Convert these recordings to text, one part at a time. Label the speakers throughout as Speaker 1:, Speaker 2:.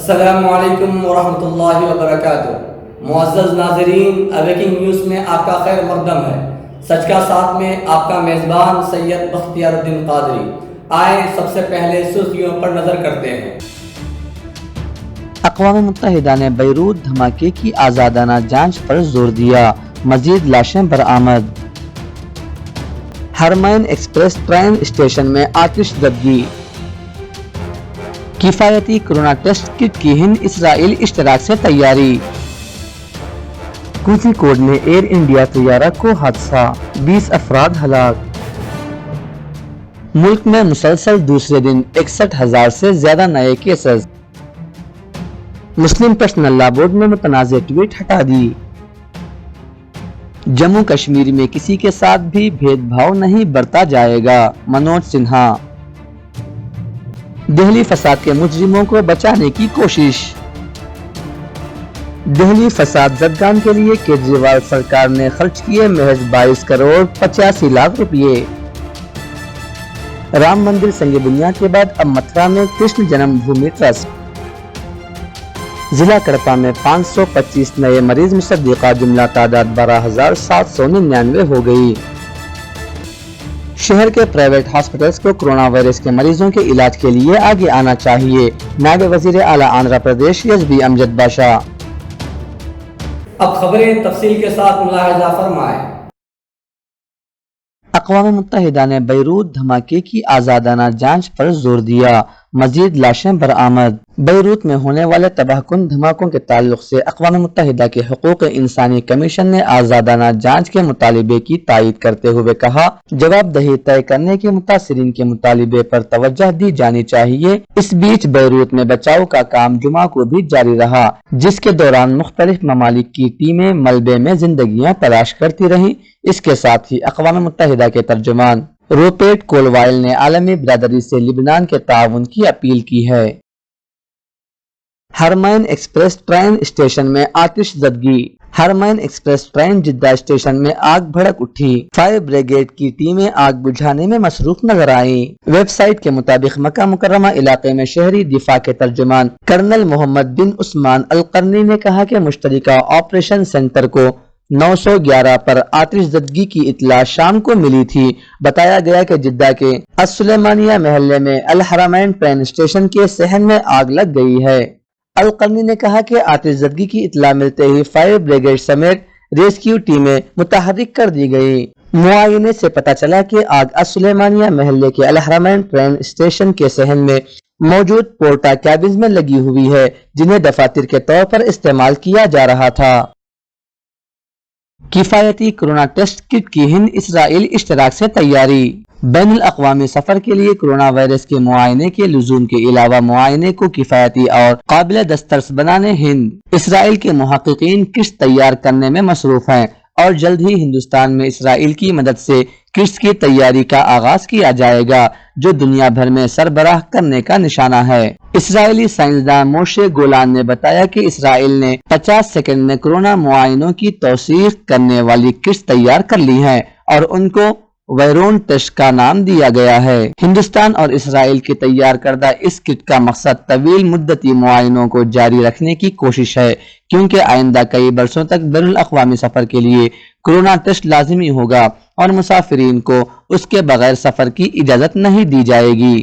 Speaker 1: السلام علیکم ورحمۃ اللہ وبرکاتہ۔ معزز ناظرین، اویکنگ نیوز میں آپ کا خیر مقدم ہے۔ سچ کا ساتھ میں آپ کا میزبان سید بختیار الدین قادری۔ آئیں سب سے پہلے سرخیوں پر نظر کرتے ہیں۔
Speaker 2: اقوام متحدہ نے بیروت دھماکے کی آزادانہ جانچ پر زور دیا، مزید لاشیں برآمد۔ ہرمین ایکسپریس ٹرین اسٹیشن میں آتش زدگی۔ کفایتی کورونا ٹیسٹ کٹ کی ہند اسرائیل اشتراک سے تیاری۔ کوزی کوڈ میں ایئر انڈیا طیارہ کو حادثہ، 20 افراد ہلاک۔ ملک میں مسلسل دوسرے دن 61,000 سے زیادہ نئے کیسز۔ مسلم پرسنل لا بورڈ نے متنازع ٹویٹ ہٹا دی۔ جموں کشمیر میں کسی کے ساتھ بھی بھید بھاؤ نہیں برتا جائے گا، منوج سنہا۔ دہلی فساد کے مجرموں کو بچانے کی کوشش۔ دہلی فساد زدگان کے لیے کیجریوال سرکار نے خرچ کیے محض 22 کروڑ 85 لاکھ روپئے۔ رام مندر سنگ بنیاد کے بعد اب متھرا میں کرشن جنم بھومی ٹرسٹ۔ ضلع کڑپا میں 525 نئے مریض مصدقہ، جملہ تعداد 12,799 ہو گئی۔ شہر کے پرائیویٹ ہاسپٹلز کو کرونا وائرس کے مریضوں کے علاج کے لیے آگے آنا چاہیے، نائب وزیر اعلیٰ آندھرا پردیش ایس بی امجد باشا۔
Speaker 1: اب خبریں تفصیل کے ساتھ ملاحظہ فرمائیں۔
Speaker 2: اقوام متحدہ نے بیروت دھماکے کی آزادانہ جانچ پر زور دیا، مزید لاشیں برآمد۔ بیروت میں ہونے والے تباہ کن دھماکوں کے تعلق سے اقوام متحدہ کے حقوق انسانی کمیشن نے آزادانہ جانچ کے مطالبے کی تائید کرتے ہوئے کہا، جواب دہی طے کرنے کے متاثرین کے مطالبے پر توجہ دی جانی چاہیے۔ اس بیچ بیروت میں بچاؤ کا کام جمعہ کو بھی جاری رہا، جس کے دوران مختلف ممالک کی ٹیمیں ملبے میں زندگیاں تلاش کرتی رہیں۔ اس کے ساتھ ہی اقوام متحدہ کے ترجمان روپرٹ کولوائل نے عالمی برادری سے لبنان کے تعاون کی اپیل کی ہے۔ ہرمین ایکسپریس ٹرین اسٹیشن میں آتش زدگی۔ Haramain express train Jeddah station میں آگ بھڑک اٹھی، فائر بریگیڈ کی ٹیمیں آگ بجھانے میں مصروف نظر آئیں۔ ویب سائٹ کے مطابق مکہ مکرمہ علاقے میں شہری دفاع کے ترجمان کرنل محمد بن عثمان القرنی نے کہا کہ مشترکہ آپریشن سینٹر کو 911 پر آتش زدگی کی اطلاع شام کو ملی تھی۔ بتایا گیا کہ جدہ کے السلیمانیہ محلے میں الحرمین ٹرین اسٹیشن کے صحن میں آگ لگ گئی ہے۔ القرنی نے کہا کہ آتش زدگی کی اطلاع ملتے ہی فائر بریگیڈ سمیت ریسکیو ٹیمیں متحرک کر دی گئی۔ معائنے سے پتہ چلا کہ آگ السلیمانیہ محلے کے الحرمین ٹرین اسٹیشن کے صحن میں موجود پورٹا کیبنز میں لگی ہوئی ہے، جنہیں دفاتر کے طور پر استعمال کیا جا رہا تھا۔ کفایتی کورونا ٹیسٹ کٹ کی ہند اسرائیل اشتراک سے تیاری۔ بین الاقوامی سفر کے لیے کورونا وائرس کے معائنے کے لزوم کے علاوہ معائنے کو کفایتی اور قابل دسترس بنانے ہند اسرائیل کے محققین کٹس تیار کرنے میں مصروف ہیں، اور جلد ہی ہندوستان میں اسرائیل کی مدد سے کٹس کی تیاری کا آغاز کیا جائے گا، جو دنیا بھر میں سربراہ کرنے کا نشانہ ہے۔ اسرائیلی سائنسداں موشے گولان نے بتایا کہ اسرائیل نے 50 سیکنڈ میں کورونا معائنوں کی توثیق کرنے والی کٹس تیار کر لی ہیں، اور ان کو ویرون ٹیسٹ کا نام دیا گیا ہے۔ ہندوستان اور اسرائیل کی تیار کردہ اس کٹ کا مقصد طویل مدتی معائنوں کو جاری رکھنے کی کوشش ہے، کیونکہ آئندہ کئی برسوں تک بین الاقوامی سفر کے لیے کورونا ٹیسٹ لازمی ہوگا، اور مسافرین کو اس کے بغیر سفر کی اجازت نہیں دی جائے گی۔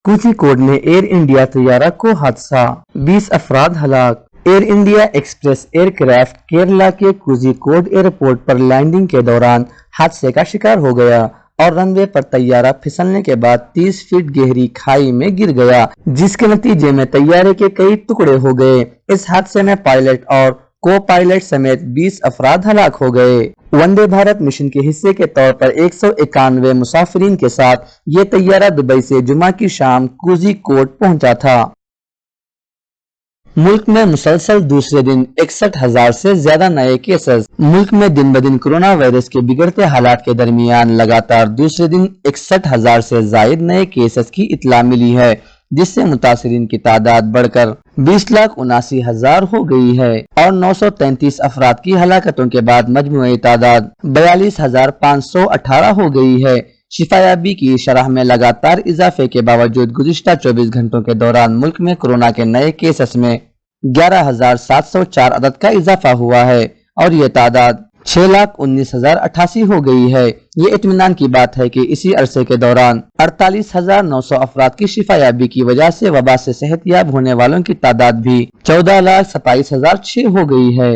Speaker 2: کوزی کوڈ میں ایئر انڈیا طیارہ کو حادثہ، 20 افراد ہلاک۔ ایئر انڈیا ایکسپریس ایئر کرافٹ کیرلا کے کوزی کوڈ ایئرپورٹ پر لینڈنگ کے دوران حادثے کا شکار ہو گیا، اور رن وے پر طیارہ پھسلنے کے بعد 30 فٹ گہری کھائی میں گر گیا، جس کے نتیجے میں طیارے کے کئی ٹکڑے ہو گئے۔ اس حادثے میں پائلٹ اور کو پائلٹ سمیت 20 افراد ہلاک ہو گئے۔ وندے بھارت مشن کے حصے کے طور پر 191 مسافرین کے ساتھ یہ طیارہ دبئی سے جمعہ کی شام کوزی کوڈ پہنچا تھا۔ ملک میں مسلسل دوسرے دن 61,000 سے زیادہ نئے کیسز۔ ملک میں دن بدن کورونا وائرس کے بگڑتے حالات کے درمیان لگاتار دوسرے دن 61,000 سے زائد نئے کیسز کی اطلاع ملی ہے، جس سے متاثرین کی تعداد بڑھ کر 20,79,000 ہو گئی ہے، اور 933 افراد کی ہلاکتوں کے بعد مجموعی تعداد 42,518 ہو گئی ہے۔ شفایابی کی شرح میں لگاتار اضافے کے باوجود گزشتہ 24 گھنٹوں کے دوران ملک میں کورونا کے نئے کیسز میں 11,704 عدد کا اضافہ ہوا ہے اور یہ تعداد 6,19,088 ہو گئی ہے۔ یہ اطمینان کی بات ہے کہ اسی عرصے کے دوران 48,900 افراد کی شفایابی کی وجہ سے وبا سے صحت یاب ہونے والوں کی تعداد بھی 14,27,006 ہو گئی ہے۔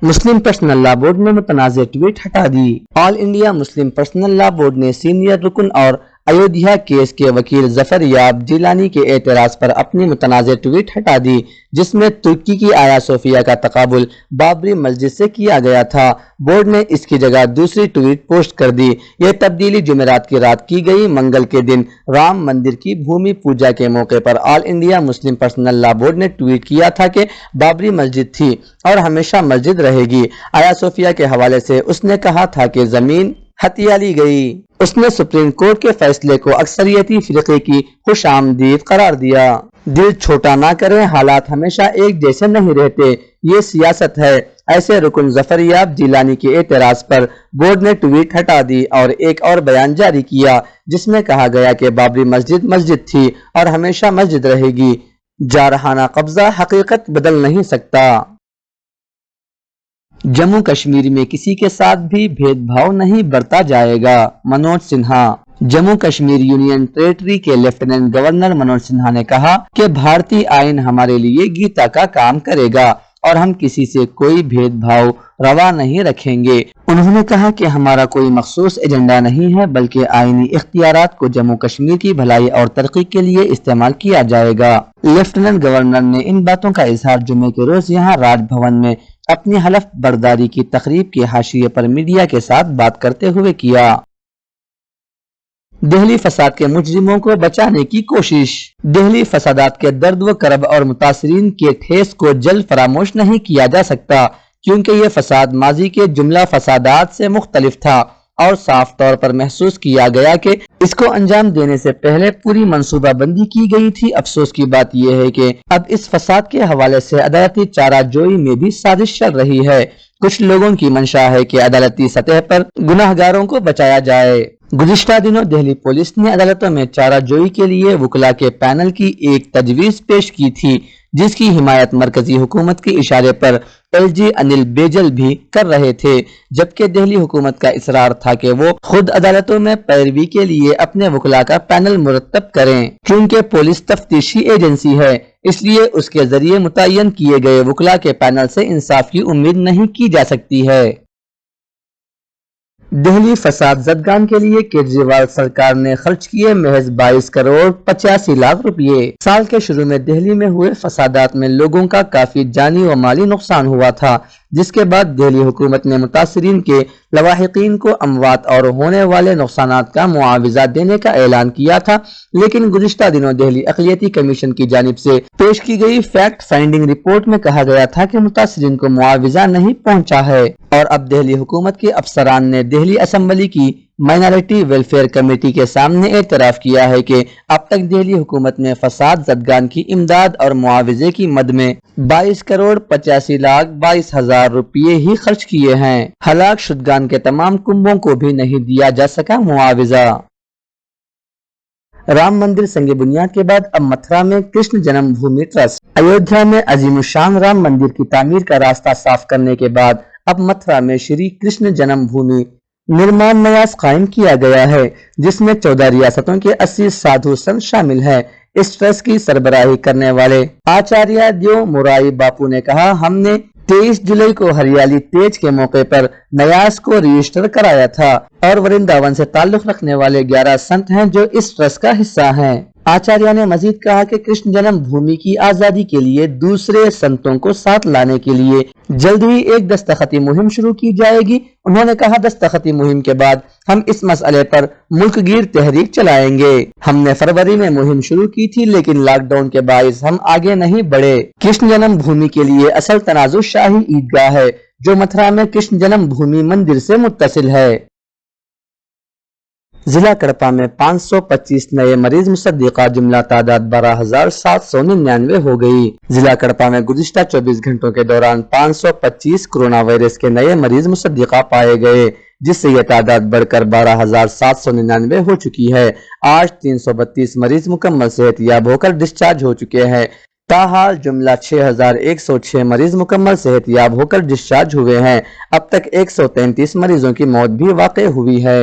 Speaker 2: مسلم پرسنل لا بورڈ نے متنازع ٹویٹ ہٹا دی۔ آل انڈیا مسلم پرسنل لا بورڈ نے سینئر رکن اور ایودھیا کیس کے وکیل ظفر یاب جیلانی کے اعتراض پر اپنی متنازع ٹویٹ ہٹا دی، جس میں ترکی کی آیا صوفیہ کا تقابل بابری مسجد سے کیا گیا تھا۔ بورڈ نے اس کی جگہ دوسری ٹویٹ پوسٹ کر دی۔ یہ تبدیلی جمعرات کی رات کی گئی۔ منگل کے دن رام مندر کی بھومی پوجا کے موقع پر آل انڈیا مسلم پرسنل لا بورڈ نے ٹویٹ کیا تھا کہ بابری مسجد تھی اور ہمیشہ مسجد رہے گی۔ آیا صوفیہ کے حوالے سے اس نے کہا تھا کہ زمین ہتھیا لی گئی۔ اس نے سپریم کورٹ کے فیصلے کو اکثریتی فرقے کی خوش آمدید قرار دیا۔ دل چھوٹا نہ کریں، حالات ہمیشہ ایک جیسے نہیں رہتے، یہ سیاست ہے۔ ایسے رکن ظفر یاب جیلانی کے اعتراض پر بورڈ نے ٹویٹ ہٹا دی اور ایک اور بیان جاری کیا، جس میں کہا گیا کہ بابری مسجد مسجد تھی اور ہمیشہ مسجد رہے گی۔ جارحانہ قبضہ حقیقت بدل نہیں سکتا۔ جموں کشمیر میں کسی کے ساتھ بھی بھید بھاؤ نہیں برتا جائے گا، منوج سنہا۔ جموں کشمیر یونین ٹیریٹری کے لیفٹیننٹ گورنر منوج سنہا نے کہا کہ بھارتی آئین ہمارے لیے گیتا کا کام کرے گا اور ہم کسی سے کوئی بھید بھاؤ روا نہیں رکھیں گے۔ انہوں نے کہا کہ ہمارا کوئی مخصوص ایجنڈا نہیں ہے، بلکہ آئینی اختیارات کو جموں کشمیر کی بھلائی اور ترقی کے لیے استعمال کیا جائے گا۔ لیفٹیننٹ گورنر نے ان باتوں کا اظہار جمعے کے روز یہاں راج بھون میں اپنی حلف برداری کی تقریب کے حاشیے پر میڈیا کے ساتھ بات کرتے ہوئے کیا۔ دہلی فساد کے مجرموں کو بچانے کی کوشش۔ دہلی فسادات کے درد و کرب اور متاثرین کے ٹھیس کو جلد فراموش نہیں کیا جا سکتا، کیونکہ یہ فساد ماضی کے جملہ فسادات سے مختلف تھا اور صاف طور پر محسوس کیا گیا کہ اس کو انجام دینے سے پہلے پوری منصوبہ بندی کی گئی تھی۔ افسوس کی بات یہ ہے کہ اب اس فساد کے حوالے سے عدالتی چارہ جوئی میں بھی سازش چل رہی ہے۔ کچھ لوگوں کی منشا ہے کہ عدالتی سطح پر گناہ گاروں کو بچایا جائے۔ گزشتہ دنوں دہلی پولیس نے عدالتوں میں چارہ جوئی کے لیے وکلاء کے پینل کی ایک تجویز پیش کی تھی، جس کی حمایت مرکزی حکومت کے اشارے پر ایل جی انل بیجل بھی کر رہے تھے، جبکہ دہلی حکومت کا اصرار تھا کہ وہ خود عدالتوں میں پیروی کے لیے اپنے وکلاء کا پینل مرتب کریں۔ چونکہ پولیس تفتیشی ایجنسی ہے، اس لیے اس کے ذریعے متعین کیے گئے وکلاء کے پینل سے انصاف کی امید نہیں کی جا سکتی ہے۔ دہلی فساد زدگان کے لیے کیجریوال سرکار نے خرچ کیے محض 22 کروڑ 85 لاکھ روپے۔ سال کے شروع میں دہلی میں ہوئے فسادات میں لوگوں کا کافی جانی و مالی نقصان ہوا تھا، جس کے بعد دہلی حکومت نے متاثرین کے لواحقین کو اموات اور ہونے والے نقصانات کا معاوضہ دینے کا اعلان کیا تھا، لیکن گزشتہ دنوں دہلی اقلیتی کمیشن کی جانب سے پیش کی گئی فیکٹ فائنڈنگ رپورٹ میں کہا گیا تھا کہ متاثرین کو معاوضہ نہیں پہنچا ہے، اور اب دہلی حکومت کے افسران نے دہلی اسمبلی کی مائنارٹی ویلفیئر کمیٹی کے سامنے اعتراف کیا ہے کہ اب تک دہلی حکومت نے فساد زدگان کی امداد اور معاوضے کی مد میں 22 کروڑ 85 لاکھ 22 ہزار روپے ہی خرچ کیے ہیں۔ ہلاک شدگان کے تمام کنبوں کو بھی نہیں دیا جا سکا معاوضہ۔ رام مندر سنگ بنیاد کے بعد اب متھرا میں کرشن جنم بھومی ٹرسٹ۔ ایودھیا میں عظیم الشان رام مندر کی تعمیر کا راستہ صاف کرنے کے بعد اب متھرا میں شری کرشن جنم بھومی نرمان نیاز قائم کیا گیا ہے، جس میں 14 ریاستوں کے 80 سادھو سنت شامل ہیں۔ اس ٹرسٹ کی سربراہی کرنے والے آچاریہ دیو مورائی باپو نے کہا، ہم نے 23 جولائی کو ہریالی تیج کے موقع پر نیاز کو رجسٹر کرایا تھا اور ورنداون سے تعلق رکھنے والے 11 سنت ہیں جو اس ٹرسٹ کا حصہ ہیں۔ آچاریہ نے مزید کہا کہ کرشن جنم بھومی کی آزادی کے لیے دوسرے سنتوں کو ساتھ لانے کے لیے جلد ہی ایک دستخطی مہم شروع کی جائے گی۔ انہوں نے کہا، دستخطی مہم کے بعد ہم اس مسئلے پر ملک گیر تحریک چلائیں گے۔ ہم نے فروری میں مہم شروع کی تھی، لیکن لاک ڈاؤن کے باعث ہم آگے نہیں بڑھے۔ کرشن جنم بھومی کے لیے اصل تنازع شاہی عیدگاہ ہے، جو متھرا میں کرشن جنم بھومی مندر سے متصل ہے۔ ضلع کڑپا میں 525 نئے مریض مصدقہ، جملہ تعداد 12,799 ہو گئی۔ ضلع کڑپا میں گزشتہ 24 گھنٹوں کے دوران 525 کورونا وائرس کے نئے مریض مصدقہ پائے گئے۔ جس سے یہ تعداد بڑھ کر 12,799 ہو چکی ہے۔ آج 332 مریض مکمل صحت یاب ہو کر ڈسچارج ہو چکے ہیں۔ تاحال جملہ 6,106 مریض مکمل صحت یاب ہو کر ڈسچارج ہوئے ہیں۔ اب تک 133 مریضوں کی موت بھی واقع ہوئی ہے۔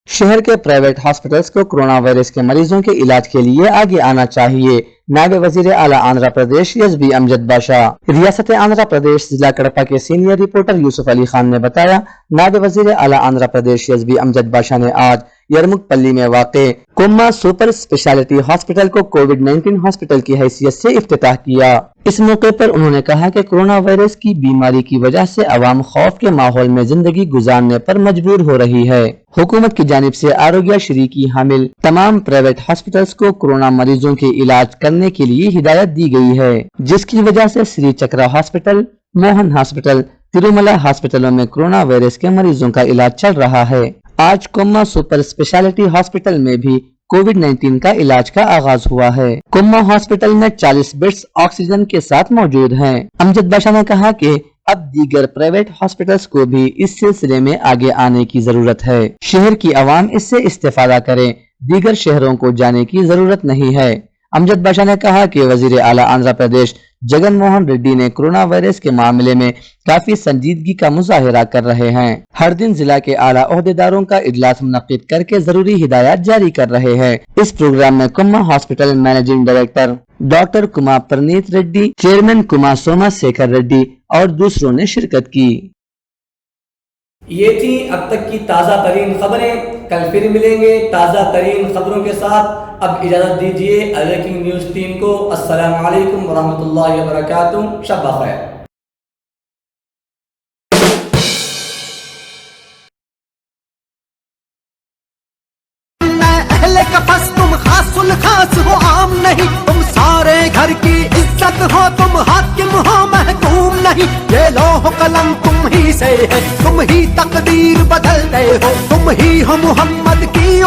Speaker 2: شہر کے پرائیویٹ ہاسپٹلز کو کرونا وائرس کے مریضوں کے علاج کے لیے آگے آنا چاہیے۔ نائب وزیر اعلیٰ آندھرا پردیش ایس بی امجد باشا۔ ریاست آندھرا پردیش ضلع کڑپا کے سینئر رپورٹر یوسف علی خان نے بتایا، نائب وزیر اعلیٰ آندھرا پردیش ایس بی امجد باشا نے آج یرمک پلی میں واقع کوما سپر اسپیشلٹی ہاسپٹل کو کووڈ-19 ہاسپٹل کی حیثیت سے افتتاح کیا۔ اس موقع پر انہوں نے کہا کہ کرونا وائرس کی بیماری کی وجہ سے عوام خوف کے ماحول میں زندگی گزارنے پر مجبور ہو رہی ہے۔ حکومت کی جانب سے آروگیہ شری کی حامل تمام پرائیویٹ ہاسپٹلز کو کرونا مریضوں کے علاج کرنے کے لیے ہدایت دی گئی ہے، جس کی وجہ سے سری چکرا ہاسپٹل، موہن ہاسپٹل، تروملا ہاسپٹلوں میں کرونا وائرس کے مریضوں کا علاج چل رہا ہے۔ آج کوما سپر اسپیشلٹی ہاسپٹل میں بھی کووڈ-19 کا علاج کا آغاز ہوا ہے۔ کوما ہاسپٹل میں 40 بیڈز آکسیجن کے ساتھ موجود ہیں۔ امجد باشا نے کہا کہ اب دیگر پرائیویٹ ہاسپٹلز کو بھی اس سلسلے میں آگے آنے کی ضرورت ہے۔ شہر کی عوام اس سے استفادہ کریں، دیگر شہروں کو جانے کی ضرورت نہیں ہے۔ امجد باشا نے کہا کہ وزیر اعلیٰ آندھرا پردیش جگن موہن ریڈی نے کرونا وائرس کے معاملے میں کافی سنجیدگی کا مظاہرہ کر رہے ہیں۔ ہر دن ضلع کے اعلیٰ عہدیداروں کا اجلاس منعقد کر کے ضروری ہدایات جاری کر رہے ہیں۔ اس پروگرام میں کوما ہاسپٹل مینیجنگ ڈائریکٹر ڈاکٹر کما پرنیت ریڈی، چیئرمین کما سوما سیکھر ریڈی اور دوسروں نے شرکت کی۔
Speaker 1: یہ تھی اب تک کی تازہ ترین خبریں۔ کل پھر ملیں گے تازہ ترین خبروں کے ساتھ۔ اب اجازت دیجیے اویکنگ نیوز ٹیم کو۔ السلام علیکم ورحمۃ اللہ وبرکاتہ۔ شب بخیر۔
Speaker 3: تم خاص الخاص ہو، عام نہیں، تم سارے گھر کی عزت ہو، تم حاکم ہو محکوم نہیں، یہ لوح قلم تم ہی سے ہے، تم ہی تقدیر بدلتے ہو، تم ہی ہو محمد کی